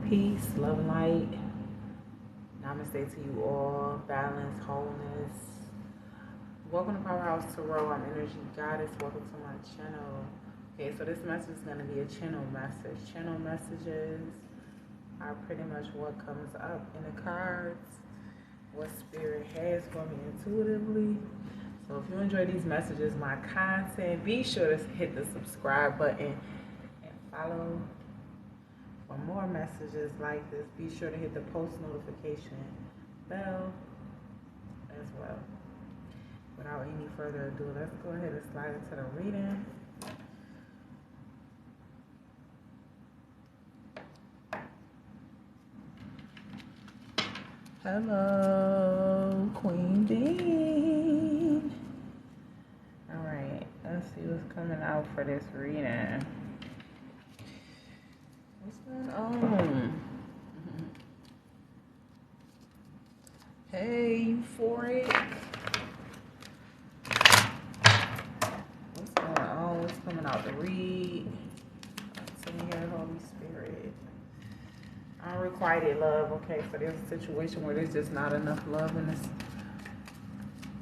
Peace, love, and light. Namaste to you all. Balance, wholeness. Welcome to Powerhouse Tarot. I'm Energy Goddess. Welcome to my channel. Okay, so this message is going to be a channel message. Channel messages are pretty much what comes up in the cards, what Spirit has for me intuitively. So if you enjoy these messages, my content, be sure to hit the subscribe button and follow. For more messages like this, be sure to hit the post notification bell as well. Without any further ado, let's go ahead and slide into the reading. Hello, Queen Bean. Alright, let's see what's coming out for this reading. What's going on? Hey, euphoric. What's going on? What's coming out to read? Send me here, Holy Spirit. Unrequited love. Okay, so there's a situation where there's just not enough love, and it's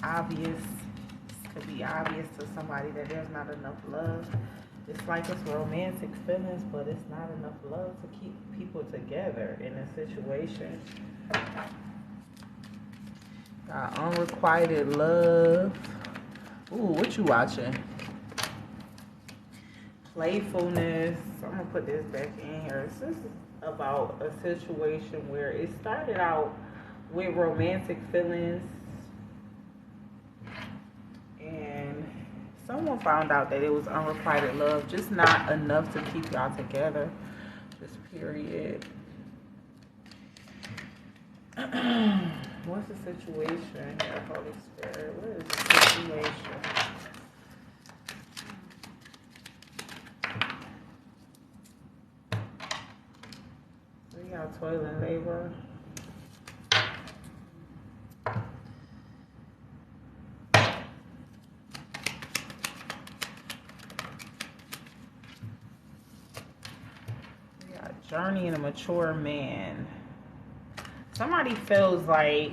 obvious. It could be obvious to somebody that there's not enough love. It's like it's romantic feelings, but it's not enough love to keep people together in a situation. Got unrequited love. Ooh, what you watching? Playfulness. I'm gonna put this back in here. This is about a situation where it started out with romantic feelings, and someone found out that it was unrequited love, just not enough to keep y'all together. Just period. What's the situation here, Holy Spirit? What is the situation? We got toil and labor. We got journey and a mature man. Somebody feels like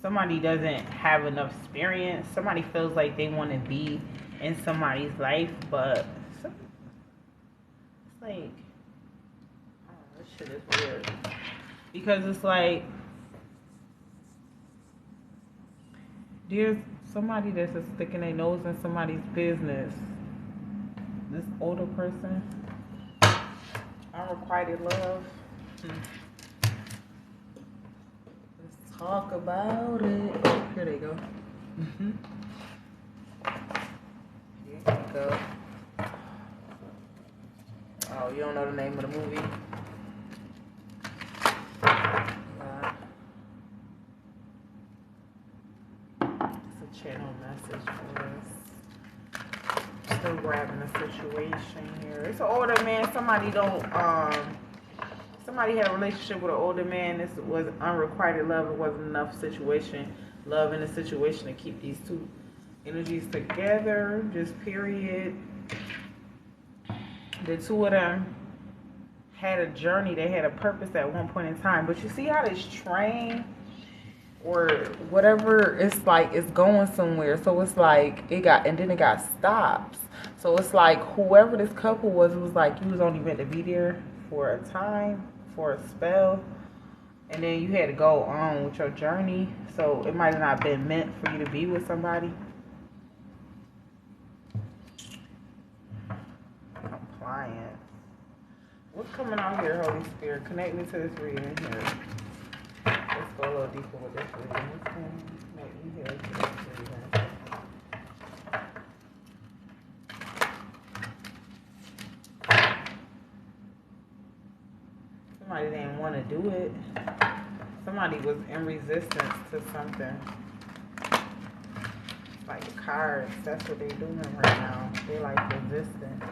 somebody doesn't have enough experience. Somebody feels like they want to be in somebody's life, but it's like, oh, this shit is weird. Because it's like, there's somebody that's just sticking their nose in somebody's business. This older person, unrequited love. Talk about it. Oh, here they go. Here we go. Oh, you don't know the name of the movie? It's a channel message for us. Still grabbing the situation here. It's an older man. Somebody had a relationship with an older man. This was unrequited love. It wasn't enough love in a situation to keep these two energies together. Just period. The two of them had a journey. They had a purpose at one point in time. But you see how this train or whatever, it's like it's going somewhere. So it's like it got stops. So it's like whoever this couple was, it was like you was only meant to be there for a time, for a spell, and then you had to go on with your journey. So it might have not been meant for you to be with somebody. Compliance. What's coming out here, Holy Spirit? Connect me to this reading here. Let's go a little deeper with this reading. What's going to connect me here to this reading? Somebody didn't want to do it. Somebody was in resistance to something. Like cards, that's what they're doing right now. They're like resistant.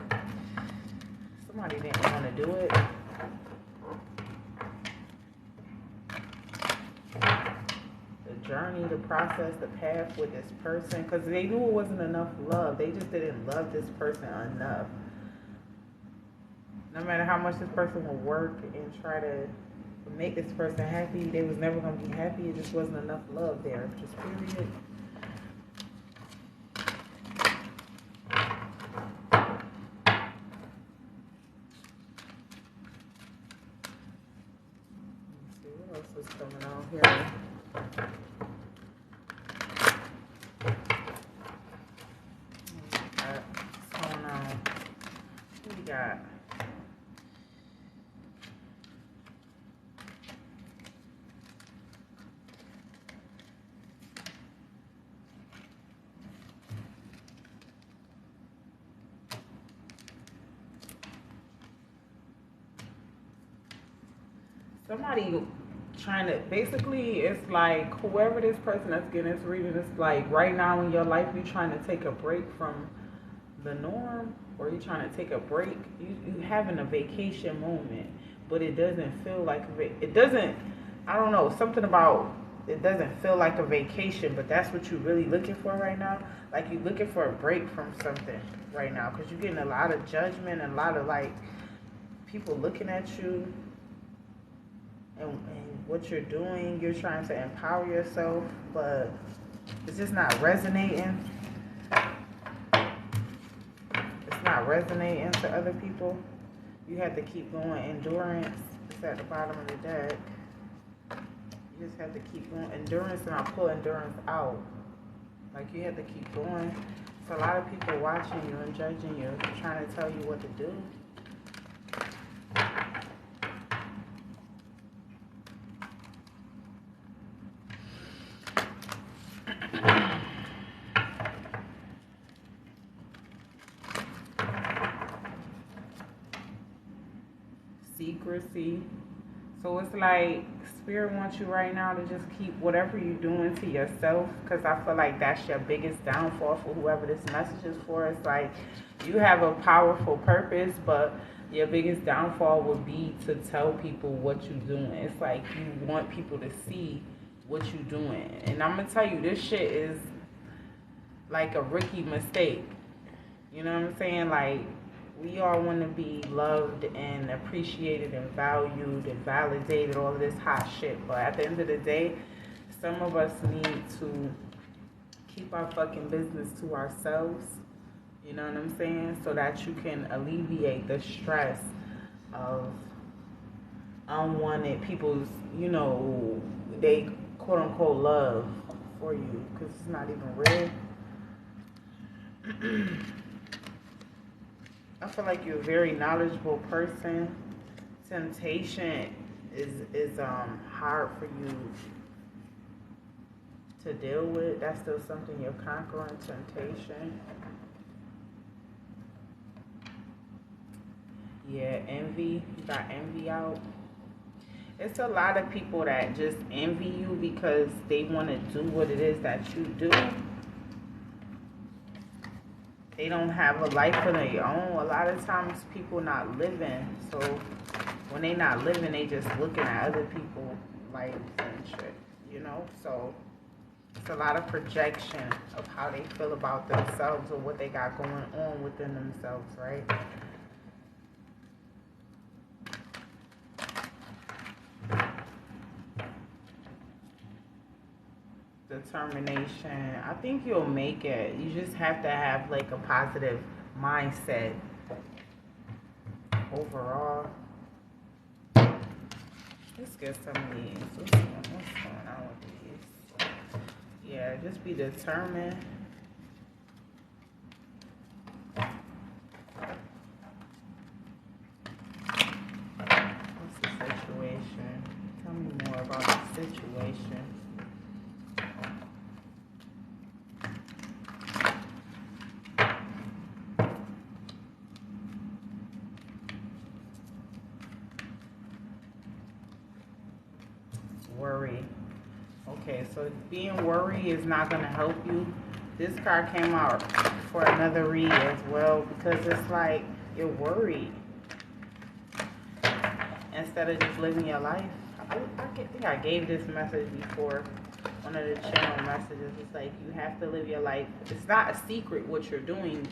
Somebody didn't want to do it. The journey, the process, the path with this person, because they knew it wasn't enough love. They just didn't love this person enough. No matter how much this person will work and try to make this person happy, they was never gonna be happy. It just wasn't enough love there. Just period. Let's see what else is coming out here. What's going on? What we got? Somebody trying to, basically, it's like whoever this person that's getting this reading, it's like right now in your life you're trying to take a break from the norm, or you're trying to take a break. You having a vacation moment, but it doesn't feel like it doesn't, I don't know, something about it doesn't feel like a vacation, but that's what you're really looking for right now. Like you're looking for a break from something right now, because you're getting a lot of judgment and a lot of like people looking at you and what you're doing. You're trying to empower yourself, but it's just not resonating. It's not resonating to other people. You have to keep going. Endurance is at the bottom of the deck. You just have to keep going. Endurance, and I'll pull endurance out. Like you have to keep going. It's a lot of people watching you and judging you, trying to tell you what to do. Secrecy. So it's like Spirit wants you right now to just keep whatever you're doing to yourself, because I feel like that's your biggest downfall for whoever this message is for. It's like you have a powerful purpose, but your biggest downfall would be to tell people what you're doing. It's like you want people to see what you're doing. And I'm going to tell you, this shit is like a rookie mistake. You know what I'm saying? Like, we all want to be loved and appreciated and valued and validated, all of this hot shit. But at the end of the day, some of us need to keep our fucking business to ourselves. You know what I'm saying? So that you can alleviate the stress of unwanted people's, you know, they quote unquote love for you, because it's not even real. I feel like you're a very knowledgeable person. Temptation is hard for you to deal with. That's still something you're conquering, temptation. Yeah, envy. You got envy out. It's a lot of people that just envy you because they want to do what it is that you do. They don't have a life of their own. A lot of times people not living. So when they not living, they just looking at other people's lives and shit, you know? So it's a lot of projection of how they feel about themselves or what they got going on within themselves, right? Determination. I think you'll make it. You just have to have like a positive mindset overall. Let's get some of these. What's going on with these? Yeah, just be determined. What's the situation? Tell me more about the situation. Worry. Okay, so being worried is not going to help you. This card came out for another read as well, because it's like you're worried instead of just living your life. I think I gave this message before, one of the channel messages. It's like you have to live your life. It's not a secret what you're doing,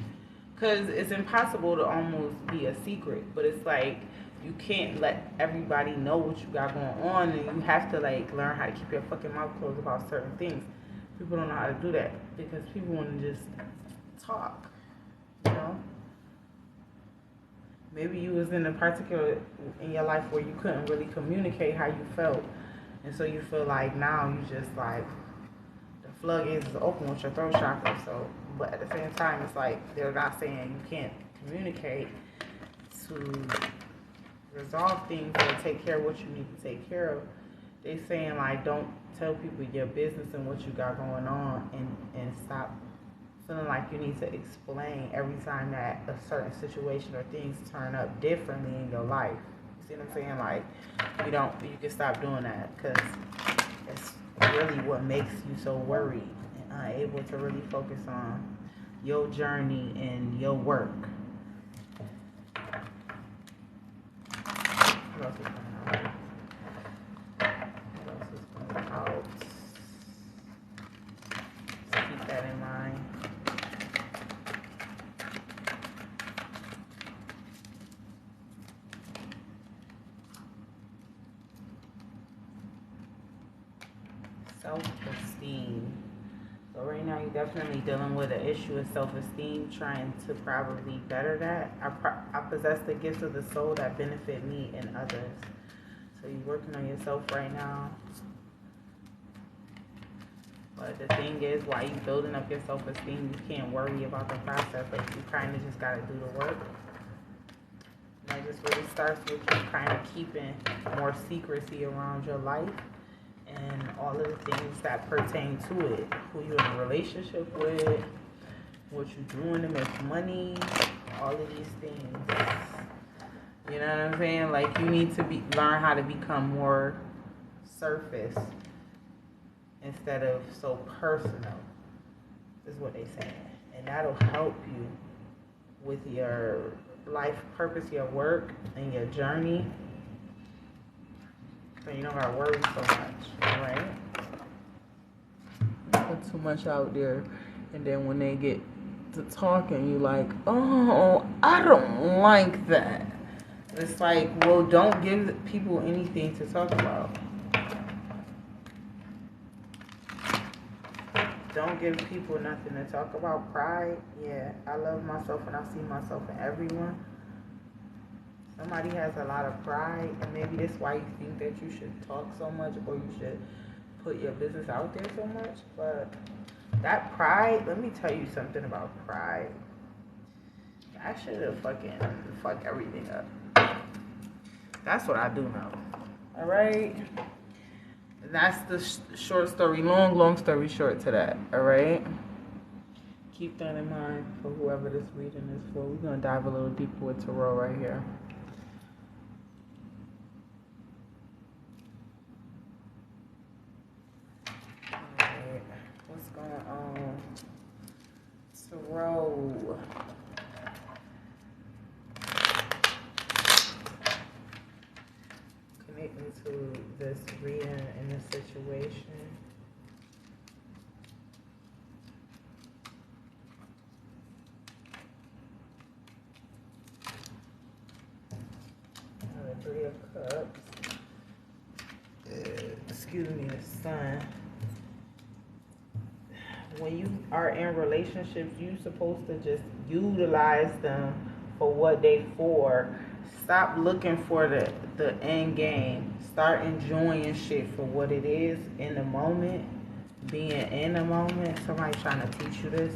because it's impossible to almost be a secret, but it's like you can't let everybody know what you got going on, and you have to like learn how to keep your fucking mouth closed about certain things. People don't know how to do that because people want to just talk, you know. Maybe you was in a particular in your life where you couldn't really communicate how you felt, and so you feel like now you just like the floodgates is open with your throat chakra. So, but at the same time, it's like they're not saying you can't communicate to resolve things or take care of what you need to take care of. They saying like don't tell people your business and what you got going on, and stop feeling like you need to explain every time that a certain situation or things turn up differently in your life. You see what I'm saying? Like you can stop doing that, because it's really what makes you so worried and unable to really focus on your journey and your work. What else is going on? What else is going out? Just keep that in mind. Self-esteem. So right now you're definitely dealing with an issue of self-esteem, trying to probably better that. I possess the gifts of the soul that benefit me and others. So you're working on yourself right now. But the thing is, while you're building up your self-esteem, you can't worry about the process. Like you kind of just got to do the work. And that just really starts with you kind of keeping more secrecy around your life and all of the things that pertain to it. Who you're in a relationship with, what you're doing to make money, all of these things. You know what I'm saying? Like you need to learn how to become more surface instead of so personal, is what they say. And that'll help you with your life purpose, your work, and your journey. So you don't gotta worry so much, right? Put too much out there, and then when they get to talking, you like, oh, I don't like that. It's like, well, don't give people anything to talk about. Don't give people nothing to talk about. Pride, yeah, I love myself and I see myself in everyone. Somebody has a lot of pride, and maybe that's why you think that you should talk so much or you should put your business out there so much. But that pride, let me tell you something about pride. I should have fuck everything up. That's what I do know. All right? That's the short story, long story short to that. All right? Keep that in mind for whoever this reading is for. We're going to dive a little deeper with tarot right here. Alright, what's going on? Tarot. Connecting to this reading and this situation. Three of Cups. Excuse me, the Sun. When you are in relationships, you're supposed to just utilize them for what they for. Stop looking for the end game. Start enjoying shit for what it is in the moment. Being in the moment. Somebody trying to teach you this.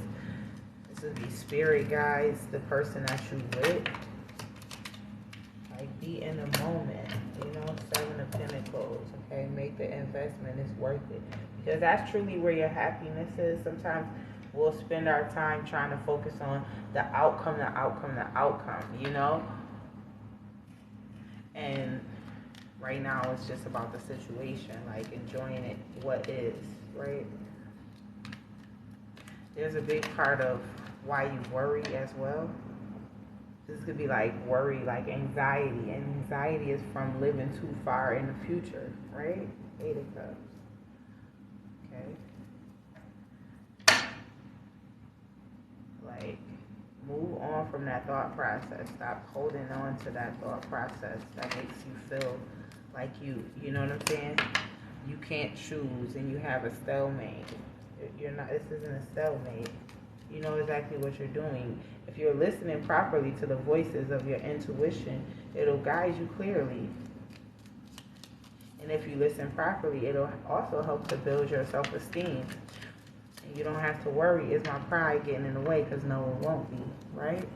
This would be spirit guides, the person that you with. Like, be in the moment, you know, 7 of Pentacles, okay? Make the investment, it's worth it. Because that's truly where your happiness is. Sometimes we'll spend our time trying to focus on the outcome, you know? And right now it's just about the situation, like enjoying it, what is, right? There's a big part of why you worry as well. This could be like worry, like anxiety. And anxiety is from living too far in the future, right? 8 of Cups. Okay. Like Move on from that thought process. Stop holding on to that thought process that makes you feel like you know what I'm saying? You can't choose and you have a stalemate. You're not, this isn't a stalemate. You know exactly what you're doing. If you're listening properly to the voices of your intuition, it'll guide you clearly. And if you listen properly, it'll also help to build your self-esteem. And you don't have to worry, is my pride getting in the way? Because no, it won't be, right?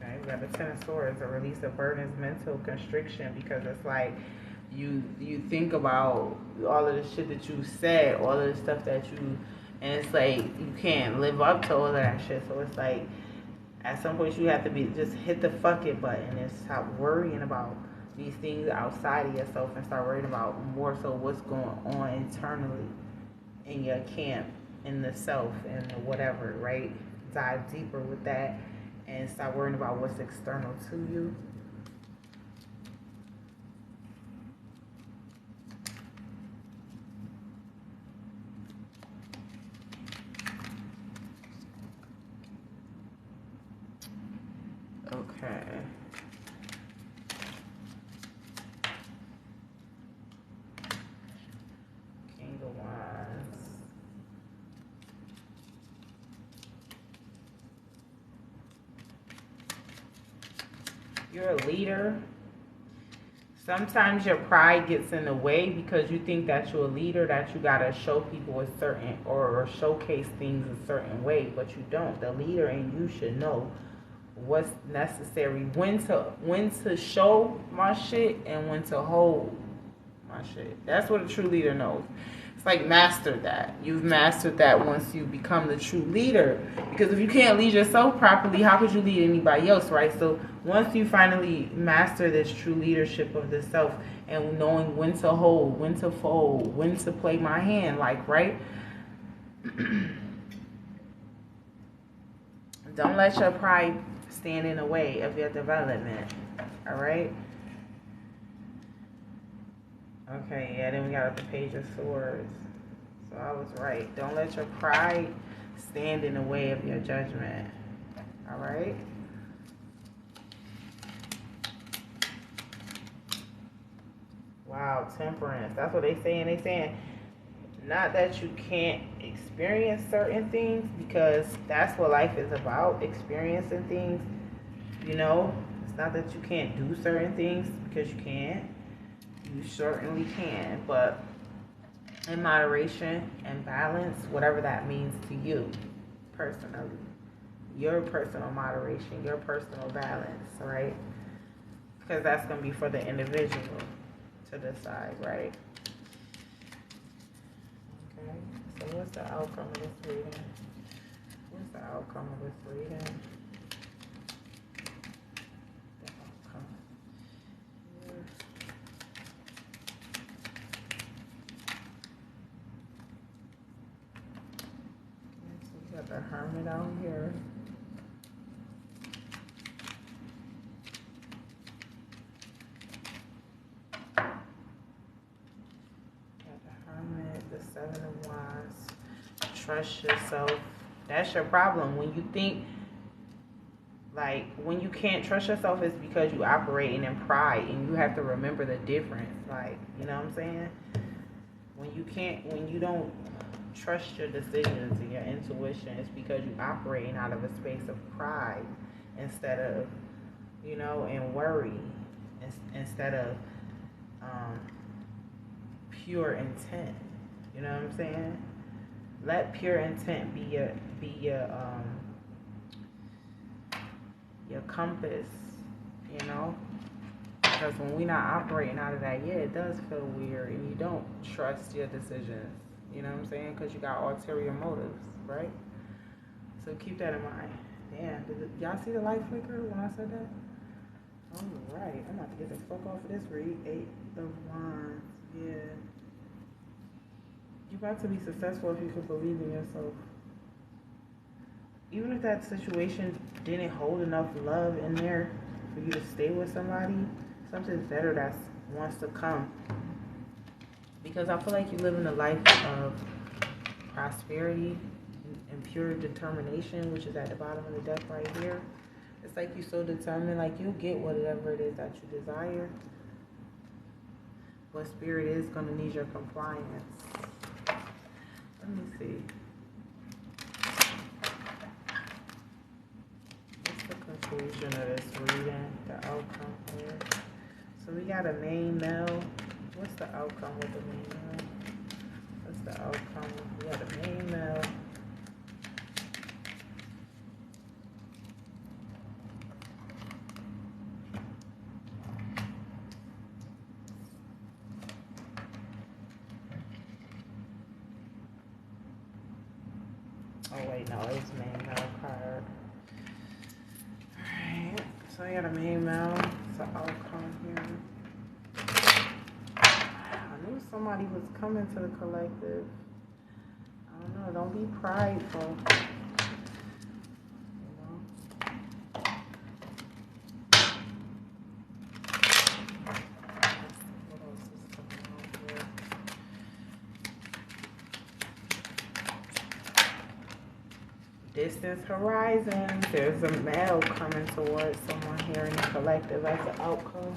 Okay, we got the Ten of Swords, a release of burdens, mental constriction, because it's like you think about all of the shit that you said, all of the stuff that you, and it's like you can't live up to all of that shit. So it's like at some point you have to be just hit the fuck it button and stop worrying about these things outside of yourself and start worrying about more so what's going on internally in your camp, in the self, and the whatever, right? Dive deeper with that and stop worrying about what's external to you. Okay. King of Wands. You're a leader. Sometimes your pride gets in the way because you think that you're a leader, that you gotta show people a certain or showcase things a certain way, but you don't. The leader in you should know what's necessary, when to show my shit and when to hold my shit. That's what a true leader knows. It's like master that. You've mastered that once you become the true leader. Because if you can't lead yourself properly, how could you lead anybody else, right? So once you finally master this true leadership of the self and knowing when to hold, when to fold, when to play my hand, like, right? Don't let your pride stand in the way of your development. All right? Okay, yeah, then we got the Page of Swords. So I was right. Don't let your pride stand in the way of your judgment. All right? Wow, Temperance. That's what they saying. They saying not that you can't experience certain things, because that's what life is about, experiencing things. You know, it's not that you can't do certain things, because you can't. You certainly can, but in moderation and balance, whatever that means to you personally. Your personal moderation, your personal balance, right? Because that's going to be for the individual to decide, right? Okay, so what's the outcome of this reading? What's the outcome of this reading? The outcome. Here. Okay, so we got the Hermit out here. The Seven of Wands. Trust yourself. That's your problem. When you think, like, when you can't trust yourself, it's because you operating in pride, and you have to remember the difference. Like, you know what I'm saying? When you don't trust your decisions and your intuition, it's because you operating out of a space of pride instead of, you know, and worry instead of pure intent. You know what I'm saying? Let pure intent be your compass, you know? Because when we're not operating out of that, yeah, it does feel weird, and you don't trust your decisions. You know what I'm saying? Because you got ulterior motives, right? So keep that in mind. Damn, y'all see the light flicker when I said that? All right, I'm about to get the fuck off of this read. 8 of Wands, yeah. You're about to be successful if you can believe in yourself. Even if that situation didn't hold enough love in there for you to stay with somebody, something better that wants to come. Because I feel like you live in a life of prosperity and pure determination, which is at the bottom of the deck right here. It's like you're so determined, like you'll get whatever it is that you desire. But spirit is going to need your compliance. Let me see. What's the conclusion of this reading? The outcome here. So we got a main male. What's the outcome with the main male? What's the outcome? We got a main male. Oh wait, no, it's main male card. Alright, so I got a main male. It's an outcome here. I knew somebody was coming to the collective. I don't know, don't be prideful. You know? What else is coming out here? Distance horizons. There's a male coming towards someone here in the collective as an outcome.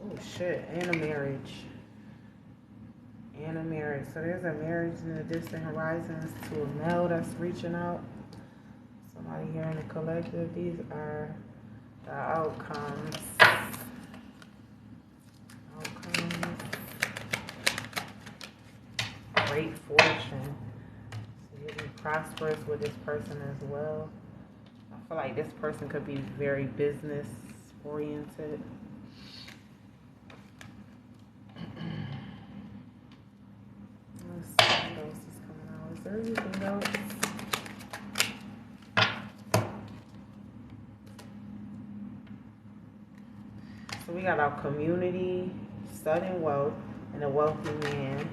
Oh shit, and a marriage. And a marriage. So there's a marriage in the distant horizons to a male that's reaching out. Somebody here in the collective. These are the outcomes. Great fortune. So you'll be prosperous with this person as well. I feel like this person could be very business oriented. Let's see what else is coming out. Is there anything else? So we got our community, sudden wealth, and a wealthy man.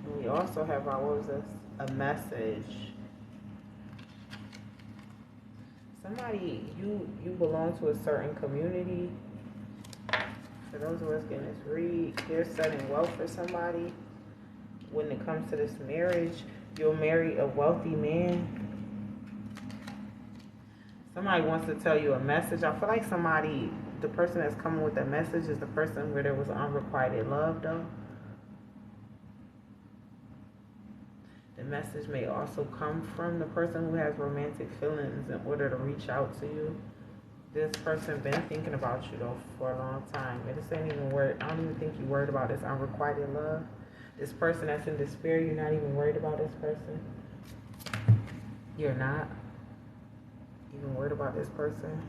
And we also have our, what was this? A message. Somebody, you belong to a certain community. For those of us getting this read, there's sudden wealth for somebody. When it comes to this marriage, you'll marry a wealthy man. Somebody wants to tell you a message. I feel like somebody, the person that's coming with that message is the person where there was unrequited love, though. The message may also come from the person who has romantic feelings in order to reach out to you. This person been thinking about you, though, for a long time. And this ain't even worried. I don't even think you're worried about this unrequited love. This person that's in despair, you're not even worried about this person. You're not even worried about this person.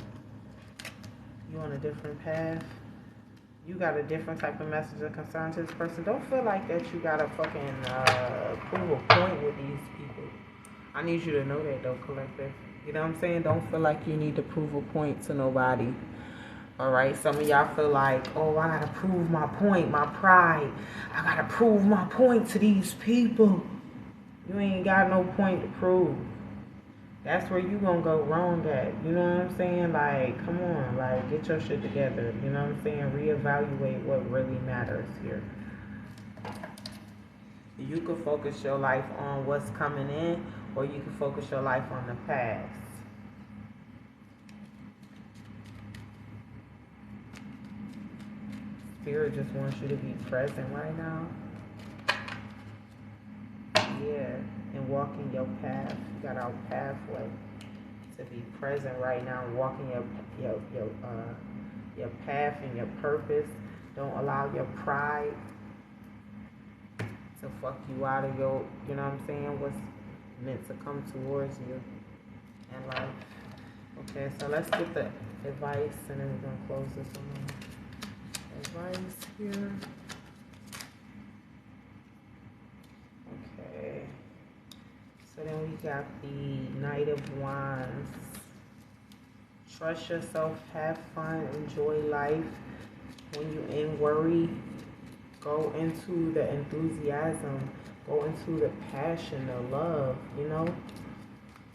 You're on a different path. You got a different type of message or concern to this person. Don't feel like that you gotta fucking prove a point with these people. I need you to know that, though, collective. You know what I'm saying? Don't feel like you need to prove a point to nobody. Alright? Some of y'all feel like, oh, I gotta prove my point, my pride. I gotta prove my point to these people. You ain't got no point to prove. That's where you gonna go wrong at. You know what I'm saying? Like, come on, like, get your shit together. You know what I'm saying? Reevaluate what really matters here. You can focus your life on what's coming in, or you can focus your life on the past. Spirit just wants you to be present right now. Yeah, and walking your path. You got our pathway to be present right now, walking your path and your purpose. Don't allow your pride to fuck you out of your, you know what I'm saying, what's meant to come towards you in life. Okay, so let's get the advice and then we're gonna close this one. Advice here. Okay. So then we got the Knight of Wands. Trust yourself, have fun, enjoy life. When you're in worry, go into the enthusiasm, go into the passion, the love, you know.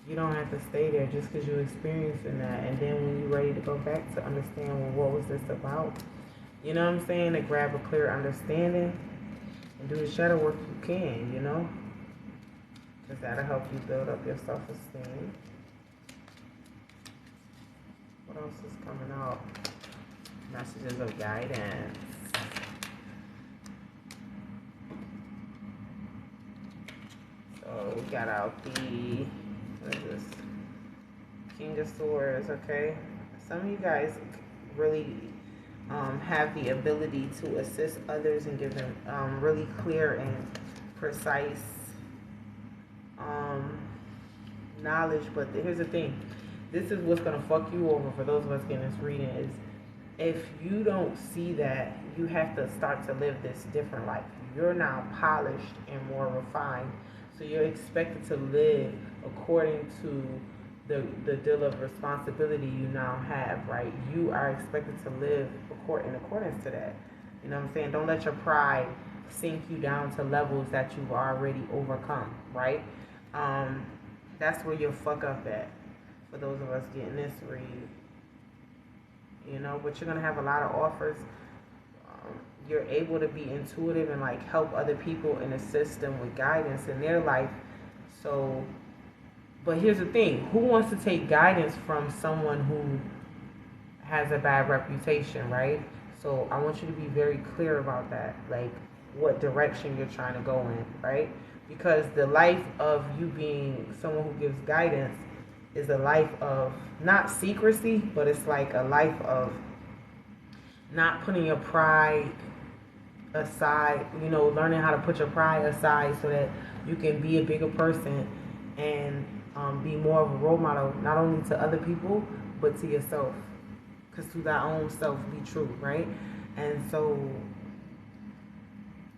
You don't have to stay there just because you're experiencing that. And then when you're ready to go back to understand, well, what was this about? You know what I'm saying? To grab a clear understanding and do the shadow work you can, you know? Because that'll help you build up your self-esteem. What else is coming out? Messages of guidance. So we got out the, what is this? King of Swords, okay? Some of you guys really have the ability to assist others and give them really clear and precise knowledge. But here's the thing. This is what's going to fuck you over for those of us getting this reading is if you don't see that, you have to start to live this different life. You're now polished and more refined. So you're expected to live according to the deal of responsibility you now have, right? You are expected to live in accordance to that. You know what I'm saying? Don't let your pride sink you down to levels that you've already overcome, right? That's where you'll fuck up at for those of us getting this read. You know, but you're going to have a lot of offers. You're able to be intuitive and like help other people and assist them with guidance in their life. So, but here's the thing. Who wants to take guidance from someone who has a bad reputation, right? So I want you to be very clear about that. Like what direction you're trying to go in, right? Because the life of you being someone who gives guidance is a life of not secrecy, but it's like a life of not putting your pride aside, you know, learning how to put your pride aside so that you can be a bigger person and be more of a role model, not only to other people, but to yourself. Because to thy own self be true, right? And so,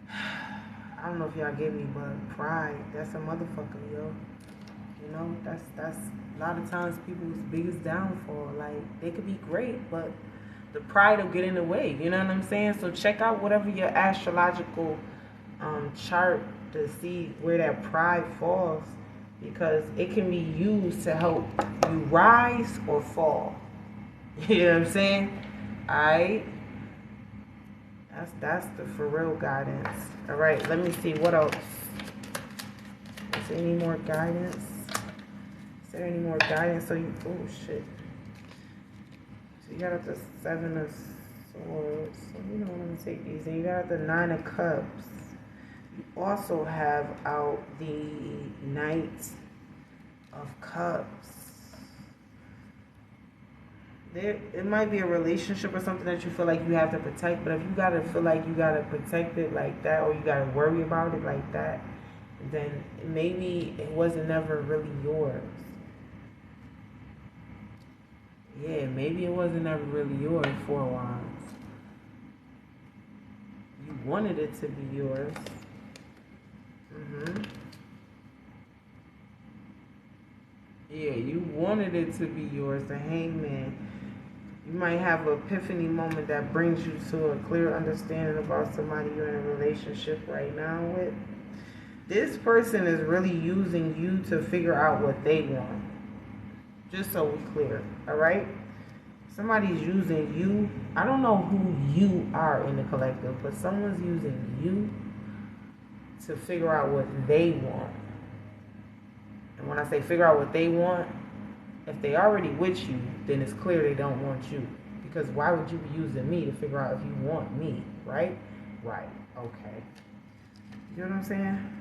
I don't know if y'all get me, but pride, that's a motherfucker, yo. You know, that's a lot of times people's biggest downfall. Like, they could be great, but the pride will get in the way. You know what I'm saying? So check out whatever your astrological chart to see where that pride falls, because it can be used to help you rise or fall. You know what I'm saying? Alright? That's the for real guidance. Alright, let me see what else. Is there any more guidance? Is there any more guidance? So you, oh shit. So you got the 7 of Swords. So you know, let me take these. And you got the 9 of Cups. You also have out the Knight of Cups. It might be a relationship or something that you feel like you have to protect, but if you gotta feel like you gotta protect it like that, or you gotta worry about it like that, then maybe it wasn't never really yours. Yeah, maybe it wasn't never really yours, 4 of Wands. You wanted it to be yours. Yeah, you wanted it to be yours, the Hangman. You might have an epiphany moment that brings you to a clear understanding about somebody you're in a relationship right now with. This person is really using you to figure out what they want. Just so we're clear, alright? Somebody's using you. I don't know who you are in the collective, but someone's using you to figure out what they want. And when I say figure out what they want, if they already with you, then it's clear they don't want you. Because why would you be using me to figure out if you want me, right? Right, okay. You know what I'm saying?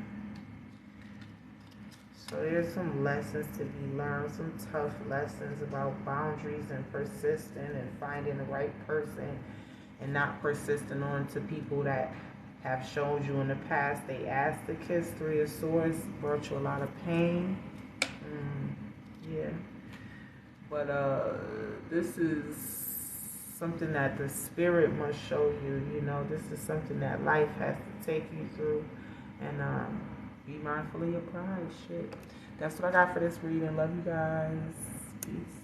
So there's some lessons to be learned, some tough lessons about boundaries and persisting and finding the right person and not persisting on to people that have shown you in the past they asked to kiss. 3 of Swords brought you a lot of pain. Yeah. But this is something that the spirit must show you. You know, this is something that life has to take you through. And be mindful of your pride. Shit. That's what I got for this reading. Love you guys. Peace.